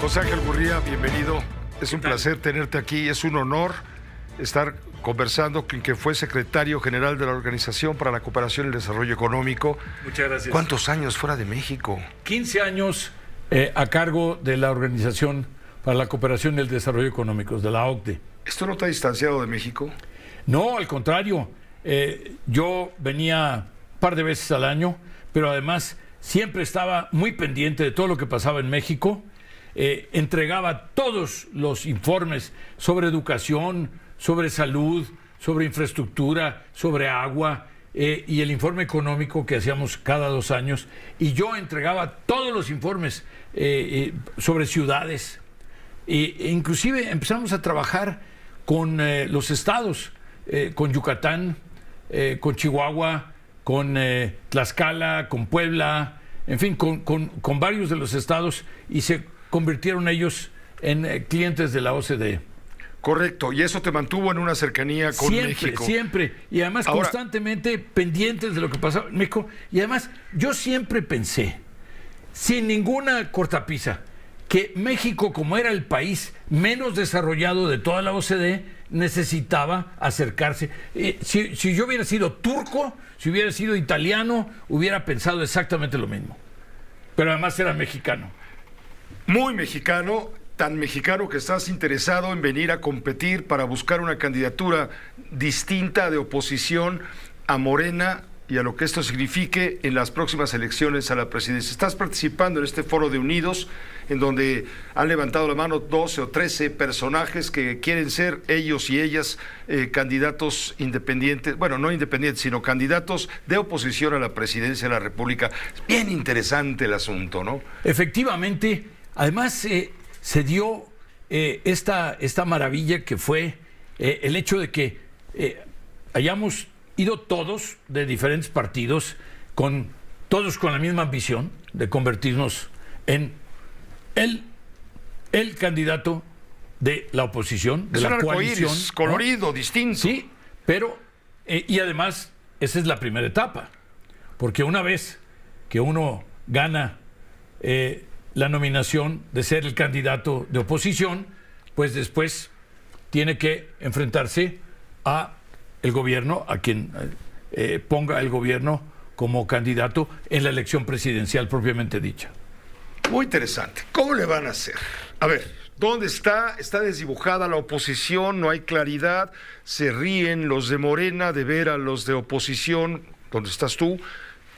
José Ángel Gurría, bienvenido. Es un placer tenerte aquí, es un honor estar conversando con quien fue secretario general de la Organización para la Cooperación y el Desarrollo Económico. Muchas gracias. ¿Cuántos años fuera de México? 15 años a cargo de la Organización para la Cooperación y el Desarrollo Económicos, de la OCDE. ¿Esto no te ha distanciado de México? No, al contrario. Yo venía un par de veces al año, pero además siempre estaba muy pendiente de todo lo que pasaba en México. Entregaba todos los informes sobre educación, sobre salud, sobre infraestructura, sobre agua y el informe económico que hacíamos cada 2 años. Y yo entregaba todos los informes sobre ciudades. E inclusive empezamos a trabajar con los estados, con Yucatán, con Chihuahua, con Tlaxcala, con Puebla, en fin, con varios de los estados, y se convirtieron ellos en clientes de la OCDE. Correcto, y eso te mantuvo en una cercanía con México. Siempre, y además Ahora, constantemente pendientes de lo que pasaba en México. Y además, yo siempre pensé, sin ninguna cortapisa, que México, como era el país menos desarrollado de toda la OCDE, necesitaba acercarse. Si yo hubiera sido turco, si hubiera sido italiano, hubiera pensado exactamente lo mismo. Pero además era mexicano. Muy mexicano, tan mexicano que estás interesado en venir a competir para buscar una candidatura distinta de oposición a Morena y a lo que esto signifique en las próximas elecciones a la presidencia. Estás participando en este foro de Unidos, en donde han levantado la mano 12 o 13 personajes que quieren ser ellos y ellas candidatos independientes, bueno, no independientes, sino candidatos de oposición a la presidencia de la República. Es bien interesante el asunto, ¿no? Efectivamente, además se dio esta maravilla que fue el hecho de que hayamos ido todos de diferentes partidos, todos con la misma ambición de convertirnos en el candidato de la oposición, de la coalición. Es colorido, ¿no? Distinto. Sí, pero, y además, esa es la primera etapa, porque una vez que uno gana la nominación de ser el candidato de oposición, pues después tiene que enfrentarse a el gobierno, a quien ponga el gobierno como candidato en la elección presidencial propiamente dicha. Muy interesante. ¿Cómo le van a hacer? A ver, ¿dónde está? Está desdibujada la oposición, no hay claridad, se ríen los de Morena de ver a los de oposición, ¿dónde estás tú?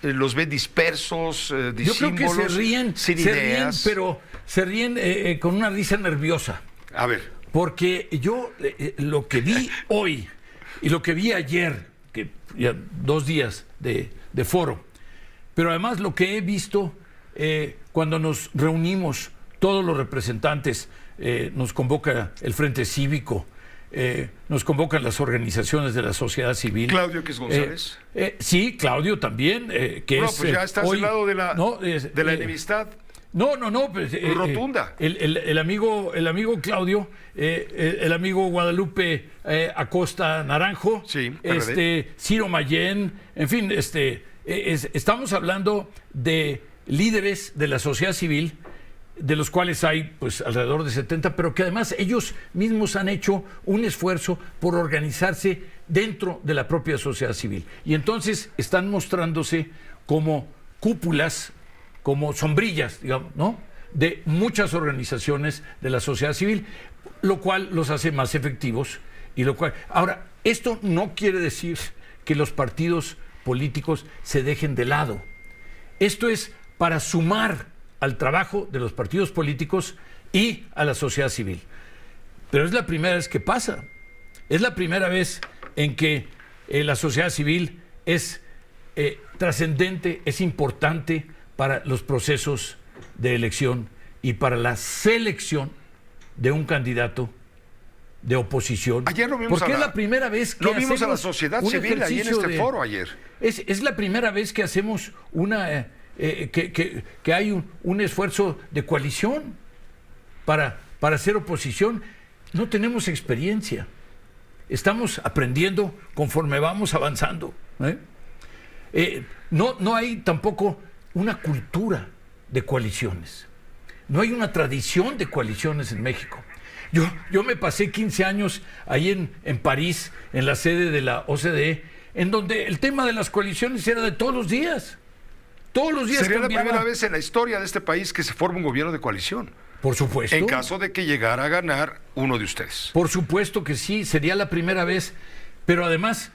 Los ven dispersos, disímbolos, yo creo que sin ideas. Pero se ríen con una risa nerviosa. A ver. Porque yo lo que vi hoy y lo que vi ayer, que ya 2 días de foro, pero además lo que he visto cuando nos reunimos todos los representantes, nos convoca el Frente Cívico, nos convocan las organizaciones de la sociedad civil. ¿Claudio X González? Sí, Claudio también. Que no, pues ya estás hoy, del lado de la, no, de la enemistad. No. Pues, rotunda. El amigo Claudio, el amigo Guadalupe Acosta Naranjo, sí, Ciro Mayén, en fin, estamos hablando de líderes de la sociedad civil, de los cuales hay pues alrededor de 70, pero que además ellos mismos han hecho un esfuerzo por organizarse dentro de la propia sociedad civil. Y entonces están mostrándose como cúpulas, como sombrillas, digamos, ¿no?, de muchas organizaciones de la sociedad civil, lo cual los hace más efectivos. Ahora, esto no quiere decir que los partidos políticos se dejen de lado. Esto es para sumar al trabajo de los partidos políticos y a la sociedad civil. Pero es la primera vez que pasa. Es la primera vez en que la sociedad civil es trascendente, es importante para los procesos de elección y para la selección de un candidato de oposición. Ayer lo vimos. Porque es la primera vez que lo vimos a la sociedad civil ahí en este foro ayer. Es la primera vez que hacemos una que hay un esfuerzo de coalición para hacer oposición. No tenemos experiencia. Estamos aprendiendo conforme vamos avanzando. No hay tampoco una cultura de coaliciones. no hay una tradición de coaliciones en México. Yo me pasé 15 años ahí en París, en la sede de la OCDE, en donde el tema de las coaliciones era de todos los días. Todos los días Sería cambiaba. la primera vez en la historia de este país que se forma un gobierno de coalición. Por supuesto. En caso de que llegara a ganar uno de ustedes. Por supuesto que sí, sería la primera vez. Pero además,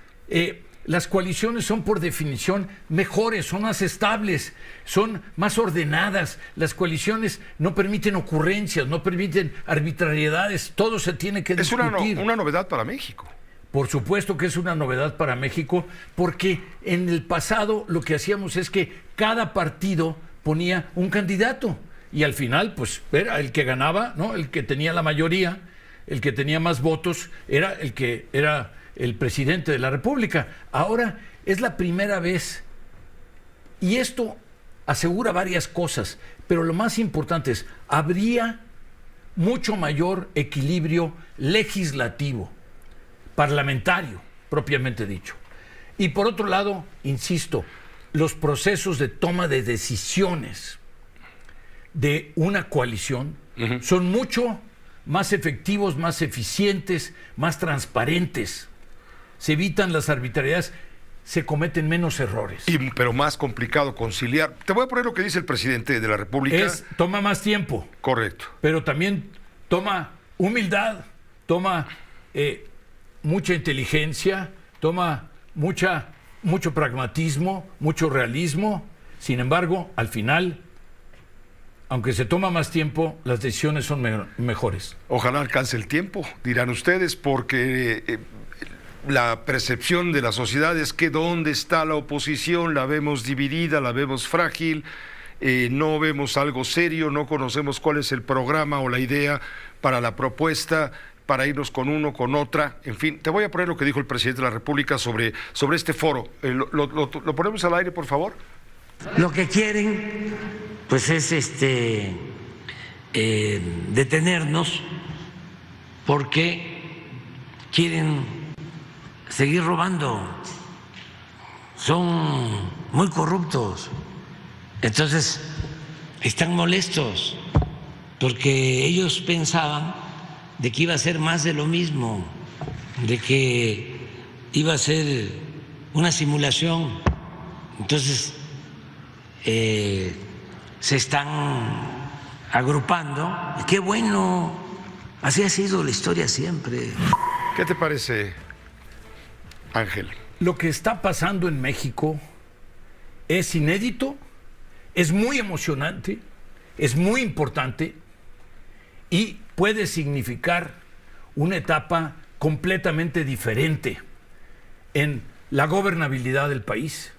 las coaliciones son por definición mejores, son más estables, son más ordenadas. Las coaliciones no permiten ocurrencias, no permiten arbitrariedades, todo se tiene que discutir. Es una novedad para México. Por supuesto que es una novedad para México, porque en el pasado lo que hacíamos es que cada partido ponía un candidato y al final pues era el que ganaba, ¿no? El que tenía la mayoría, el que tenía más votos, era el que era el presidente de la República. Ahora es la primera vez y esto asegura varias cosas, pero lo más importante es, habría mucho mayor equilibrio legislativo, parlamentario, propiamente dicho. Y por otro lado, insisto, los procesos de toma de decisiones de una coalición son mucho más efectivos, más eficientes, más transparentes. Se evitan las arbitrariedades, se cometen menos errores. Pero más complicado conciliar. Te voy a poner lo que dice el presidente de la República. Toma más tiempo. Correcto. Pero también toma humildad, toma mucha inteligencia, toma mucho pragmatismo, mucho realismo. Sin embargo, al final, aunque se toma más tiempo, las decisiones son mejores. Ojalá alcance el tiempo, dirán ustedes, porque la percepción de la sociedad es que ¿dónde está la oposición? La vemos dividida, la vemos frágil, no vemos algo serio, no conocemos cuál es el programa o la idea para la propuesta, para irnos con uno, con otra. En fin, te voy a poner lo que dijo el presidente de la República sobre este foro. ¿Lo ponemos al aire, por favor? Lo que quieren, pues, es detenernos porque quieren seguir robando. Son muy corruptos. Entonces, están molestos porque ellos pensaban de que iba a ser más de lo mismo, de que iba a ser una simulación. Entonces, se están agrupando. Qué bueno, así ha sido la historia siempre. ¿Qué te parece, Ángel? Lo que está pasando en México es inédito, es muy emocionante, es muy importante y puede significar una etapa completamente diferente en la gobernabilidad del país,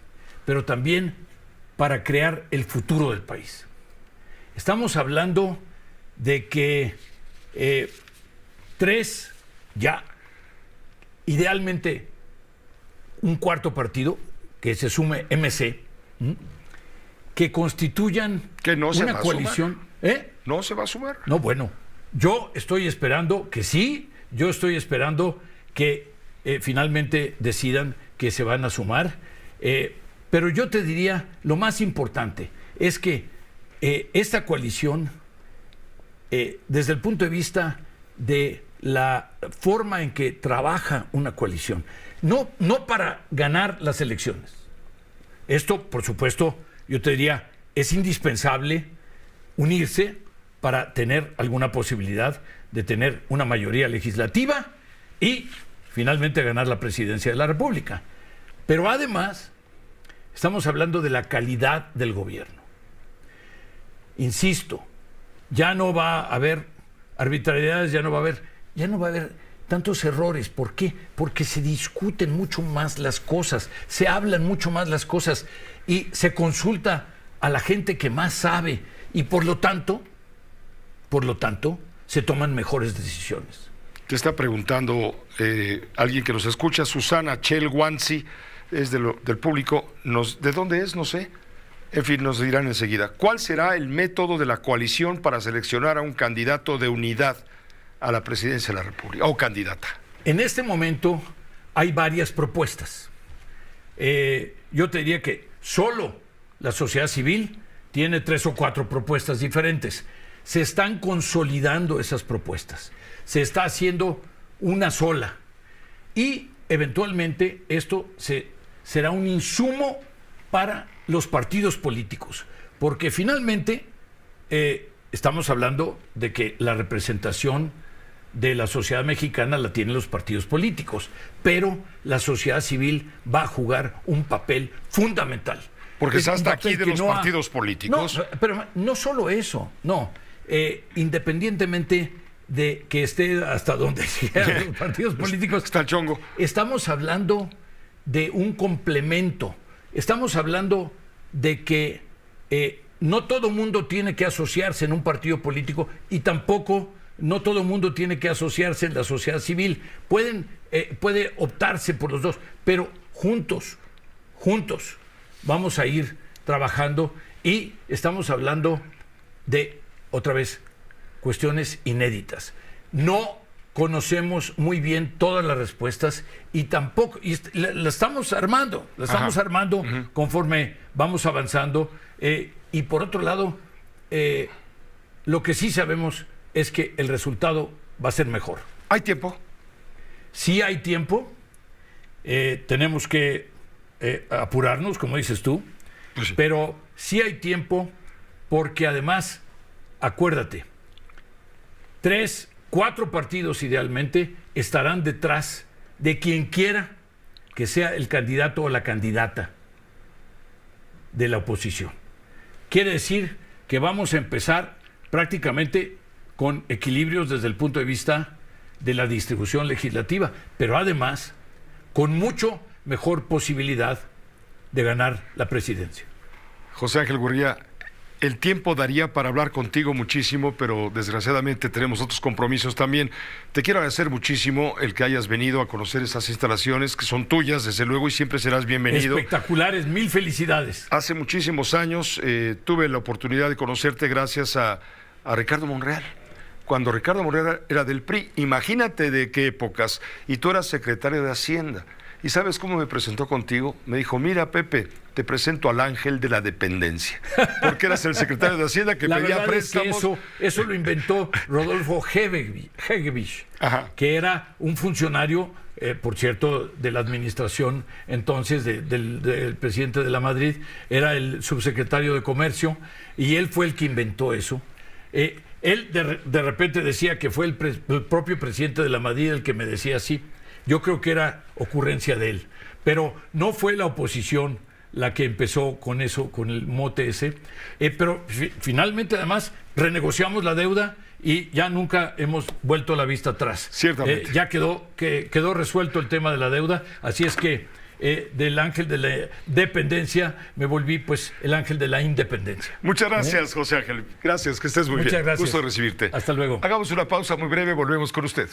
pero también para crear el futuro del país. Estamos hablando de que 3, ya, idealmente un cuarto partido, que se sume MC, que constituyan que no se una coalición. ¿No se va a sumar? No, bueno, yo estoy esperando que sí, yo estoy esperando que finalmente decidan que se van a sumar, pero yo te diría, lo más importante es que esta coalición, desde el punto de vista de la forma en que trabaja una coalición, no para ganar las elecciones. Esto, por supuesto, yo te diría, es indispensable unirse para tener alguna posibilidad de tener una mayoría legislativa y finalmente ganar la presidencia de la República. Pero además, estamos hablando de la calidad del gobierno. Insisto, ya no va a haber arbitrariedades, ya no va a haber tantos errores. ¿Por qué? Porque se discuten mucho más las cosas, se hablan mucho más las cosas y se consulta a la gente que más sabe y por lo tanto, se toman mejores decisiones. Te está preguntando alguien que nos escucha, Susana Chelwanzi, es del público. ¿De dónde es? No sé. En fin, nos dirán enseguida. ¿Cuál será el método de la coalición para seleccionar a un candidato de unidad a la presidencia de la República, o candidata? En este momento hay varias propuestas. Yo te diría que solo la sociedad civil tiene 3 o 4 propuestas diferentes. se están consolidando esas propuestas. Se está haciendo una sola. Y eventualmente esto será un insumo para los partidos políticos. Porque finalmente estamos hablando de que la representación de la sociedad mexicana la tienen los partidos políticos, pero la sociedad civil va a jugar un papel fundamental. Porque Es está un hasta papel aquí de que los no partidos políticos. No, pero no solo eso, no. Independientemente de que esté hasta donde llegan los partidos políticos, Está el chongo. estamos hablando de un complemento. Estamos hablando de que no todo mundo tiene que asociarse en un partido político y tampoco no todo mundo tiene que asociarse en la sociedad civil. Puede optarse por los dos, pero juntos vamos a ir trabajando y estamos hablando de, otra vez, cuestiones inéditas. No conocemos muy bien todas las respuestas y tampoco, la estamos armando, conforme vamos avanzando. Y por otro lado, lo que sí sabemos es que el resultado va a ser mejor. ¿Hay tiempo? Sí hay tiempo, tenemos que apurarnos, como dices tú, Pues sí. pero sí hay tiempo porque además, acuérdate, 3, 4 partidos idealmente estarán detrás de quien quiera que sea el candidato o la candidata de la oposición. Quiere decir que vamos a empezar prácticamente con equilibrios desde el punto de vista de la distribución legislativa, pero además con mucho mejor posibilidad de ganar la presidencia. José Ángel Gurría, el tiempo daría para hablar contigo muchísimo, pero desgraciadamente tenemos otros compromisos también. Te quiero agradecer muchísimo el que hayas venido a conocer esas instalaciones que son tuyas, desde luego, y siempre serás bienvenido. Espectaculares, mil felicidades. Hace muchísimos años tuve la oportunidad de conocerte gracias a Ricardo Monreal. Cuando Ricardo Monreal era del PRI, imagínate de qué épocas, y tú eras secretario de Hacienda. ¿Y sabes cómo me presentó contigo? Me dijo, mira, Pepe, te presento al ángel de la dependencia. Porque eras el secretario de Hacienda que La pedía verdad es que préstamos. eso lo inventó Rodolfo Hegevich, Ajá. que era un funcionario, por cierto, de la administración entonces del presidente de la Madrid, era el subsecretario de Comercio, y él fue el que inventó eso. Él de repente decía que fue el propio presidente de la Madrid el que me decía así. Yo creo que era ocurrencia de él, pero no fue la oposición la que empezó con eso, con el mote ese, pero finalmente además renegociamos la deuda y ya nunca hemos vuelto la vista atrás. Ciertamente. Ya quedó resuelto el tema de la deuda, así es que del ángel de la dependencia me volví pues el ángel de la independencia. Muchas gracias, José Ángel. Gracias, que estés muy bien. Muchas gracias. Gusto de recibirte. Hasta luego. Hagamos una pausa muy breve, volvemos con usted.